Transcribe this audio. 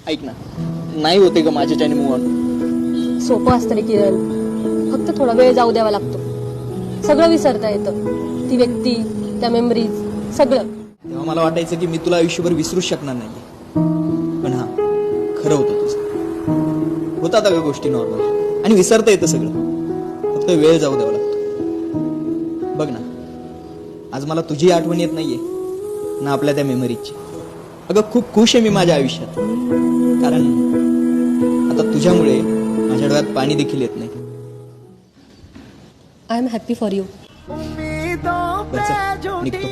ऐक ना, नाही होते का माझ्याच्याने मूव ऑन? सोपं असतं रे किरण, फक्त थोडा वेळ जाऊ द्यावा लागतो. सगळं विसरता येतं, ती व्यक्ती, त्या मेमरीज, सगळं. तेव्हा मला वाटायचं की मी तुला आयुष्यभर विसरूच शकणार नाही. पण हा, खरं होतं तुझं. होतात का गोष्टी नॉर्मल, आणि विसरता येतं सगळं, फक्त वेळ जाऊ द्यावा लागतो. बघ ना, आज मला तुझी आठवण येत नाहीये ना आपल्या त्या मेमरीजची. अगं खूप खुश आहे मी माझ्या आयुष्यात, कारण आता तुझ्यामुळे माझ्या डोळ्यात पाणी देखील येत नाही. I am happy for you. बरं, चल, निघतो.